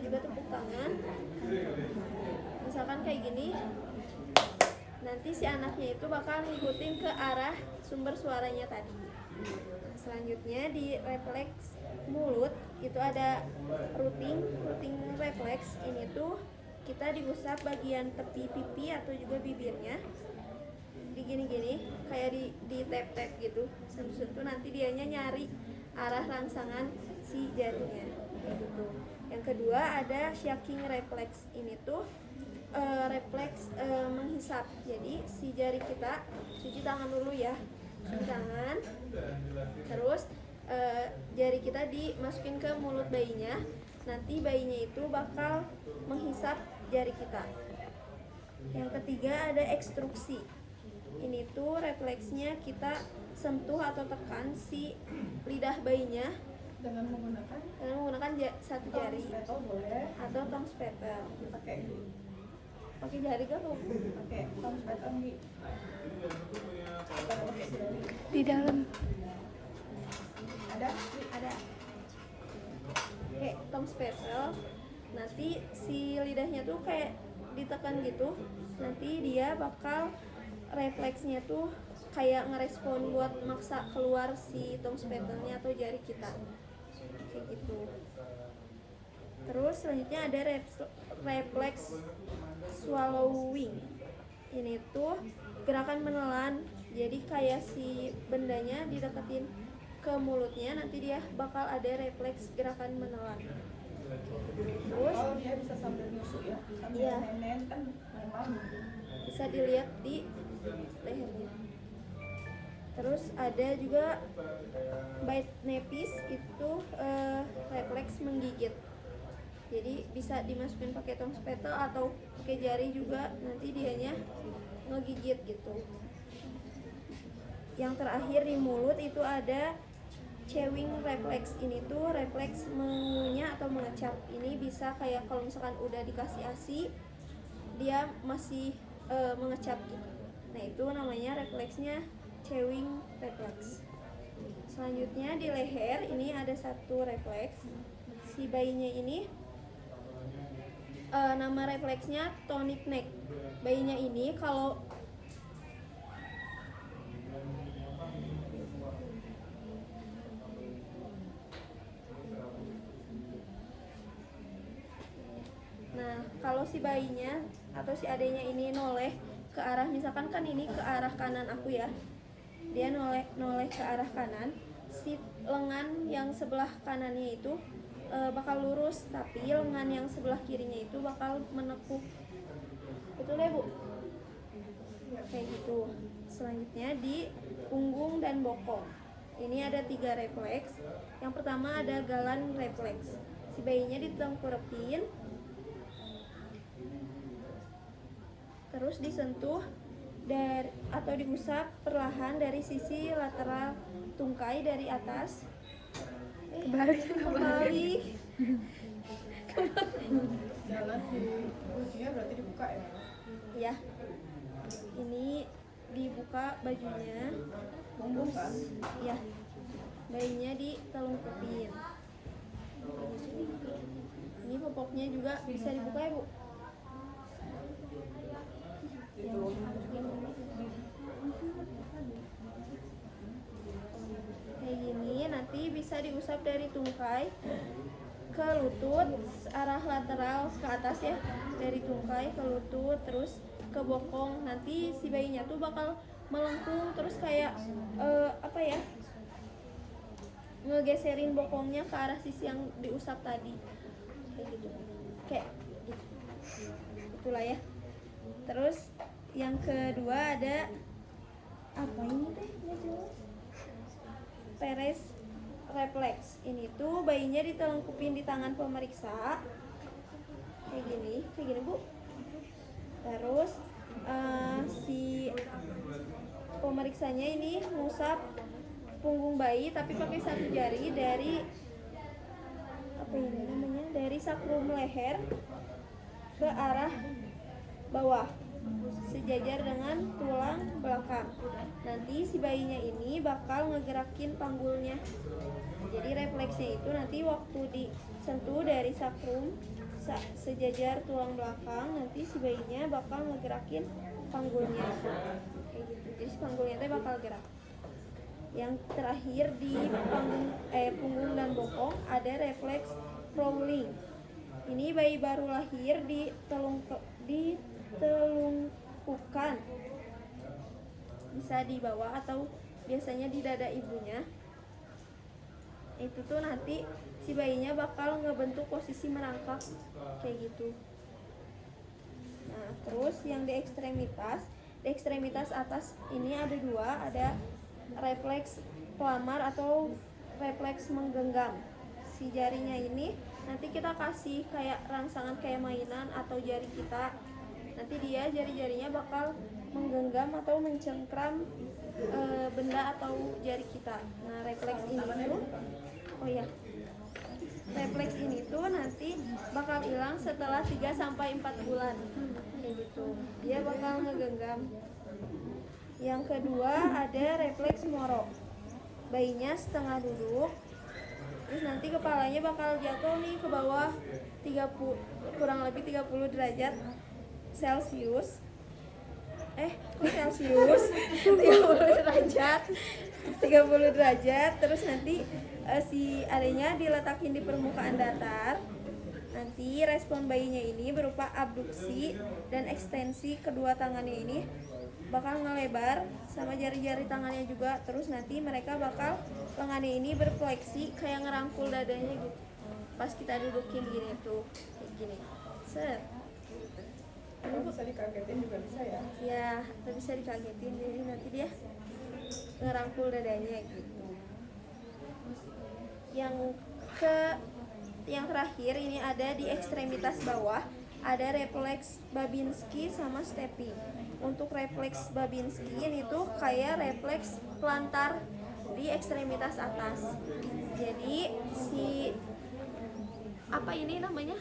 juga tepuk tangan. Misalkan kayak gini, nanti si anaknya itu bakal ngikutin ke arah sumber suaranya tadi. Nah, selanjutnya di refleks mulut itu ada routing refleks. Ini tuh kita diusap bagian tepi pipi atau juga bibirnya, di gini-gini kayak di tap-tap gitu, sentuh-sentuh, nanti dianya nyari arah rangsangan si jarinya kayak gitu. Yang kedua ada shaking reflex. Ini tuh refleks menghisap. Jadi si jari kita cuci tangan dulu ya, cuci tangan, terus jari kita dimasukin ke mulut bayinya. Nanti bayinya itu bakal menghisap jari kita. Yang ketiga ada ekstruksi. Ini tuh refleksnya kita sentuh atau tekan si lidah bayinya dengan menggunakan satu jari atau tong spattle. Pakai jari kan? Pakai tong spattle Di dalam ada. Oke, tong spattle. Nanti si lidahnya tuh kayak ditekan gitu. Nanti dia bakal refleksnya tuh kayak ngerespon buat maksa keluar si tong spattle-nya atau jari kita kayak gitu. Terus selanjutnya ada refleks swallowing. Ini tuh gerakan menelan. Jadi kayak si bendanya dideketin ke mulutnya, nanti dia bakal ada refleks gerakan menelan. Terus Dia bisa sambil nyusu ya, sambil iya, nenek kan memang bisa dilihat di lehernya. Terus ada juga bite nepis, itu refleks menggigit. Jadi bisa dimasukin pakai tong spattle atau pakai jari juga, nanti dianya ngegigit gitu. Yang terakhir di mulut itu ada chewing reflex. Ini tuh refleks mengunyah atau mengecap. Ini bisa kayak kalau misalkan udah dikasih ASI, dia masih mengecap gitu. Nah itu namanya refleksnya chewing reflex. Selanjutnya di leher ini ada satu refleks. Si bayinya ini nama refleksnya tonic neck. Bayinya ini kalau si bayinya atau si adenya ini noleh ke arah, misalkan kan ini ke arah kanan aku ya, dia noleh ke arah kanan, si lengan yang sebelah kanannya itu bakal lurus, tapi lengan yang sebelah kirinya itu bakal menekuk. Betul ya Bu? Kayak gitu. Selanjutnya di punggung dan bokong. Ini ada 3 refleks. Yang pertama ada galan refleks. Si bayinya ditengkurapin, terus disentuh atau diusap perlahan dari sisi lateral tungkai dari atas. Kembali. jalan di bajunya berarti dibuka ya? Ya. Ini dibuka bajunya. Terus Ya. Bayinya ditelungkupin. Ini popoknya juga bisa dibuka ya, Bu? Kayak gini, nanti bisa diusap dari tungkai ke lutut, arah lateral ke atas ya, dari tungkai ke lutut, terus ke bokong. Nanti si bayinya tuh bakal melengkung, terus kayak apa ya, ngegeserin bokongnya ke arah sisi yang diusap tadi, kayak gitu, kayak gitu. Itulah ya. Terus yang kedua ada apa ini teh? Nggak jelas. Peres refleks. Ini tuh bayinya ditelungkupin di tangan pemeriksa kayak gini Bu. Terus si pemeriksanya ini ngusap punggung bayi tapi pakai satu jari dari apa ini namanya, dari sakrum leher ke arah bawah. sejajar dengan tulang belakang. Nanti si bayinya ini bakal ngegerakin panggulnya. Jadi refleksnya itu nanti waktu disentuh dari sakrum sejajar tulang belakang, nanti si bayinya bakal ngegerakin panggulnya kayak gitu. Jadi si panggulnya teh bakal gerak. Yang terakhir di punggung dan bokong ada refleks crawling. Ini bayi baru lahir ditelungkukan, bisa di bawah atau biasanya di dada ibunya. Itu tuh nanti si bayinya bakal ngebentuk posisi merangkak kayak gitu. Nah, terus yang di ekstremitas atas ini ada dua, ada refleks pelamar atau refleks menggenggam. Si jarinya ini nanti kita kasih kayak rangsangan kayak mainan atau jari kita. Nanti dia jari-jarinya bakal menggenggam atau mencengkram benda atau jari kita. Nah, refleks ini tuh refleks ini tuh nanti bakal hilang setelah 3-4 bulan. Kayak gitu. Dia bakal ngegenggam. Yang kedua ada refleks moro. Bayinya setengah duduk. Terus nanti kepalanya bakal jatuh nih ke bawah kurang lebih 30 derajat Celcius. Kok Celcius? 30 derajat. Terus nanti si adanya diletakin di permukaan datar. Nanti respon bayinya ini berupa abduksi dan ekstensi kedua tangannya ini bakal ngelebar sama jari-jari tangannya juga. Terus nanti mereka bakal lengannya ini berfleksi kayak ngerangkul dadanya gitu. Pas kita dudukin gini tuh, kayak gini. Set. Kalau bisa dikagetin juga bisa ya. Ya, bisa dikagetin. Jadi nanti dia ngerangkul dadanya gitu. Yang terakhir ini ada di ekstremitas bawah, ada refleks Babinski sama stepping. Untuk refleks Babinski ini tuh kayak refleks pelantar di ekstremitas atas. Jadi si apa ini namanya?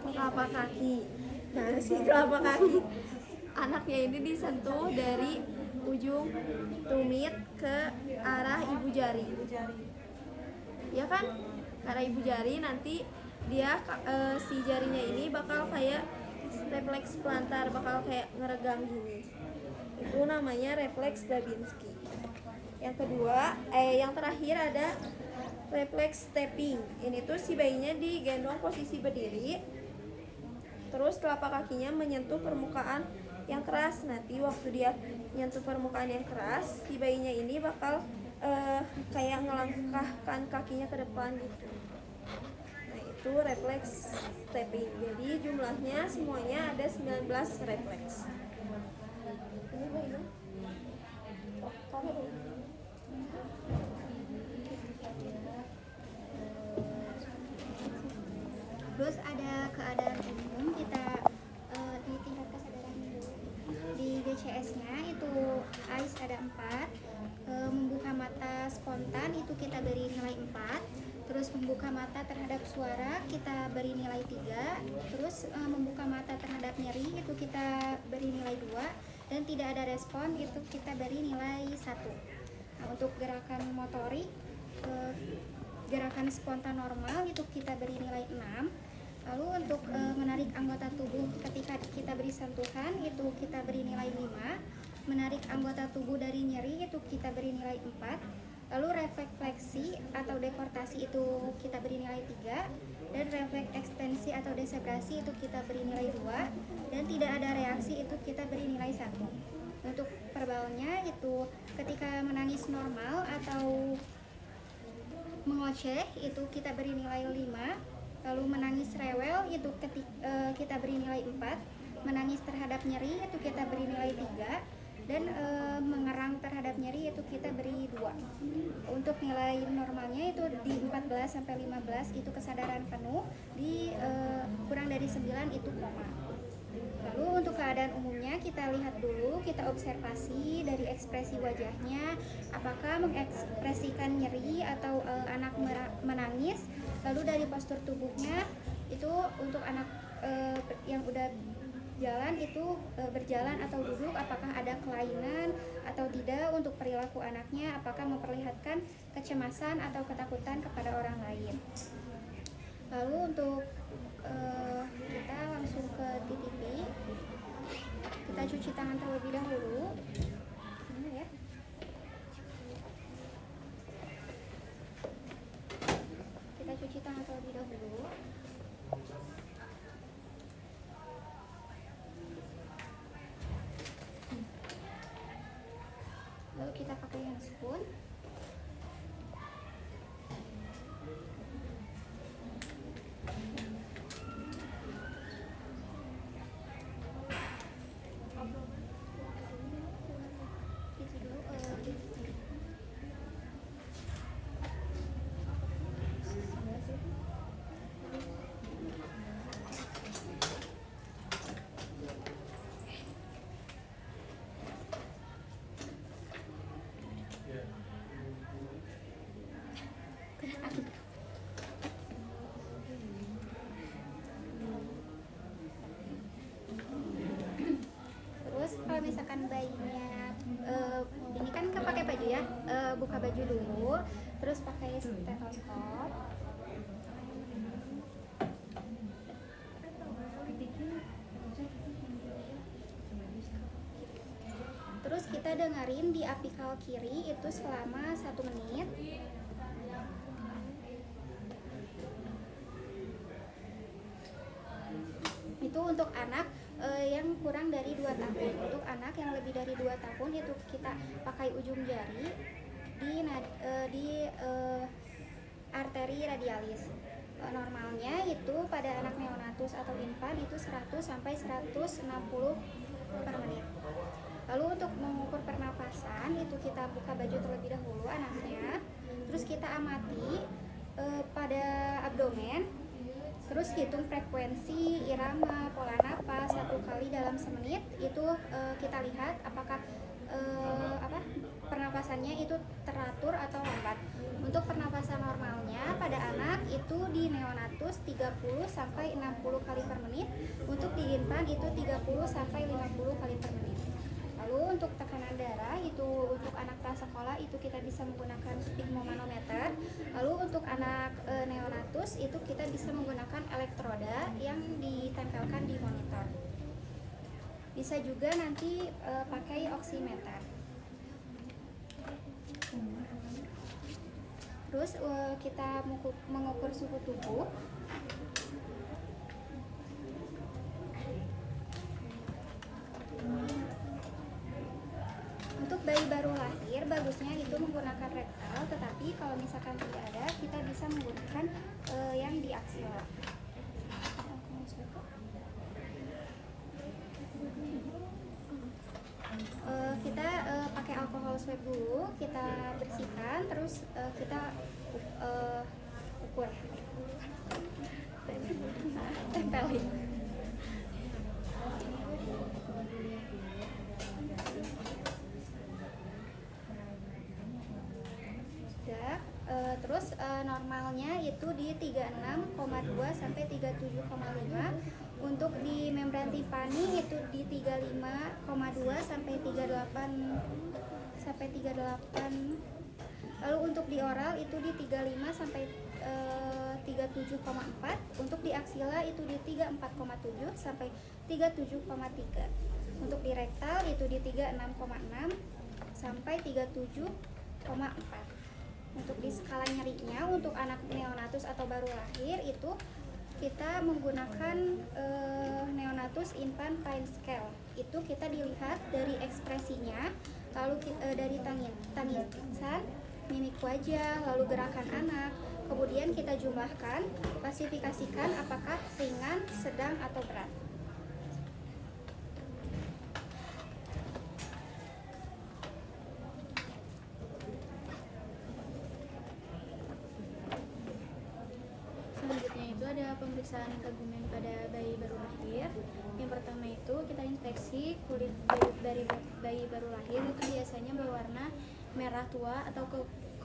Telapak kaki. Nah, si telapak kaki anaknya ini disentuh dari ujung tumit ke arah ibu jari. Ya kan? Ke arah ibu jari, nanti dia si jarinya ini bakal kayak refleks pelantar, bakal kayak ngeregang gini. Itu namanya refleks Babinski. Yang terakhir ada refleks stepping. Ini tuh si bayinya digendong posisi berdiri. Terus telapak kakinya menyentuh permukaan yang keras. Nanti waktu dia menyentuh permukaan yang keras, si bayinya ini bakal kayak ngelangkahkan kakinya ke depan gitu. Nah, itu refleks stepping. Jadi jumlahnya semuanya ada 19 refleks. Ini bayinya. Terus ada keadaan umum, kita di tingkat kesadaran dulu. Di DCS-nya itu AIS ada 4, membuka mata spontan itu kita beri nilai 4, terus membuka mata terhadap suara kita beri nilai 3, terus membuka mata terhadap nyeri itu kita beri nilai 2, dan tidak ada respon itu kita beri nilai 1. Nah, untuk gerakan motorik, gerakan spontan normal itu kita beri nilai 6. Lalu untuk menarik anggota tubuh ketika kita beri sentuhan itu kita beri nilai 5. Menarik anggota tubuh dari nyeri itu kita beri nilai 4. Lalu refleks fleksi atau dekortasi itu kita beri nilai 3. Dan refleks ekstensi atau desebrasi itu kita beri nilai 2. Dan tidak ada reaksi itu kita beri nilai 1. Untuk verbalnya itu ketika menangis normal atau mengoceh itu kita beri nilai 5. Lalu menangis rewel itu kita beri nilai 4. Menangis terhadap nyeri itu kita beri nilai 3. Dan mengerang terhadap nyeri itu kita beri 2. Untuk nilai normalnya itu di 14-15 itu kesadaran penuh, di kurang dari 9 itu koma. Lalu untuk keadaan umumnya kita lihat dulu, kita observasi dari ekspresi wajahnya, apakah mengekspresikan nyeri atau anak menangis. Lalu dari postur tubuhnya itu untuk anak yang udah jalan itu berjalan atau duduk, apakah ada kelainan atau tidak untuk perilaku anaknya, apakah memperlihatkan kecemasan atau ketakutan kepada orang lain. Lalu untuk kita langsung ke TTP, kita cuci tangan terlebih dahulu. Ini ya. Kita cuci tangan terlebih dahulu. Lalu kita pakai handscoon. Terus kalau misalkan bayinya ini kan pakai baju ya, buka baju dulu, terus pakai stetoskop. Terus kita dengerin di apikal kiri itu selama 1 menit. Itu untuk anak yang kurang dari 2 tahun. Untuk anak yang lebih dari 2 tahun itu kita pakai ujung jari di arteri radialis. Normalnya itu pada anak neonatus atau infant itu 100 sampai 160 per menit. Lalu untuk mengukur pernapasan itu kita buka baju terlebih dahulu anaknya. Terus kita amati pada abdomen. Terus hitung frekuensi, irama, pola napas 1 kali dalam semenit. Itu kita lihat apakah pernapasannya itu teratur atau lambat. Untuk pernapasan normalnya pada anak itu di neonatus 30 sampai 60 kali per menit. Untuk di infant itu 30 sampai 50 kali per menit. Lalu untuk tekanan darah itu untuk anak prasekolah itu kita bisa menggunakan sphygmomanometer. Lalu untuk anak neonatus itu kita bisa menggunakan elektroda yang ditempelkan di monitor. Bisa juga nanti pakai oximeter. Terus kita mengukur suhu tubuh. Untuk bayi baru lahir bagusnya itu menggunakan rektal, tetapi kalau misalkan tidak ada kita bisa menggunakan yang di aksila. Kita pakai alkohol swab dulu, kita bersihkan, terus kita ukur, tempelin. Terus normalnya itu di 36,2 sampai 37,5. Untuk di membran timpani itu di 35,2 sampai 38. Lalu untuk di oral itu di 35 sampai 37,4. Untuk di aksila itu di 34,7 sampai 37,3. Untuk di rektal itu di 36,6 sampai 37,4. Untuk di skala nyerinya untuk anak neonatus atau baru lahir itu kita menggunakan neonatus infant pain scale. Itu kita dilihat dari ekspresinya, lalu dari tangisan, mimik wajah, lalu gerakan anak. Kemudian kita jumlahkan, klasifikasikan apakah ringan, sedang atau berat. Ada pemeriksaan kegumen pada bayi baru lahir. Yang pertama itu kita inspeksi kulit dari bayi baru lahir, itu biasanya berwarna merah tua atau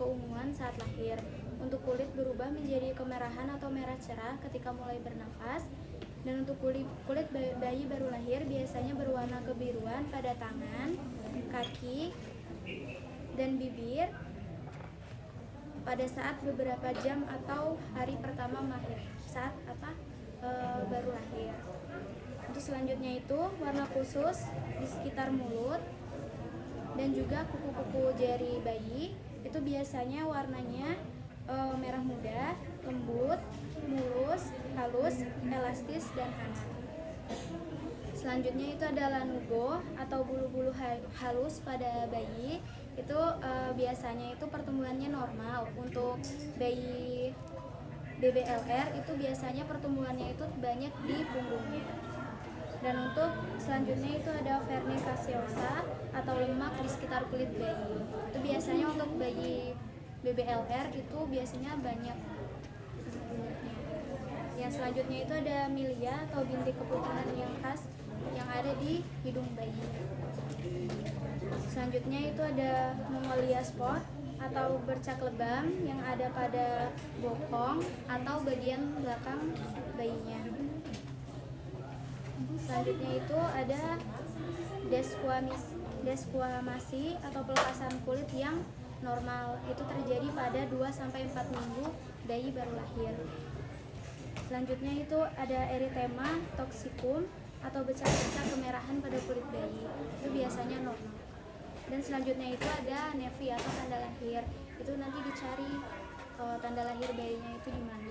keunguan saat lahir. Untuk kulit berubah menjadi kemerahan atau merah cerah ketika mulai bernafas. Dan untuk kulit bayi baru lahir biasanya berwarna kebiruan pada tangan, kaki, dan bibir pada saat beberapa jam atau hari pertama saat baru lahir. Untuk selanjutnya itu warna khusus di sekitar mulut dan juga kuku-kuku jari bayi itu biasanya warnanya merah muda, lembut, mulus, halus, elastis, dan hangat. Selanjutnya itu ada lanugo atau bulu-bulu halus pada bayi. Itu biasanya itu pertumbuhannya normal. Untuk bayi BBLR itu biasanya pertumbuhannya itu banyak di punggungnya. Dan untuk selanjutnya itu ada vernis caseosa atau lemak di sekitar kulit bayi. Itu biasanya untuk bayi BBLR itu biasanya banyak. Yang selanjutnya itu ada milia atau bintik keputihan yang khas yang ada di hidung bayi. Selanjutnya itu ada mongolia spot atau bercak lebam yang ada pada bokong atau bagian belakang bayinya. Selanjutnya itu ada desquamasi atau pelepasan kulit yang normal. Itu terjadi pada 2-4 minggu bayi baru lahir. Selanjutnya itu ada erythema toxicum atau bercak-bercak kemerahan pada kulit bayi. Itu biasanya normal. Dan selanjutnya itu ada nevi atau tanda lahir. Itu nanti dicari tanda lahir bayinya itu di mana.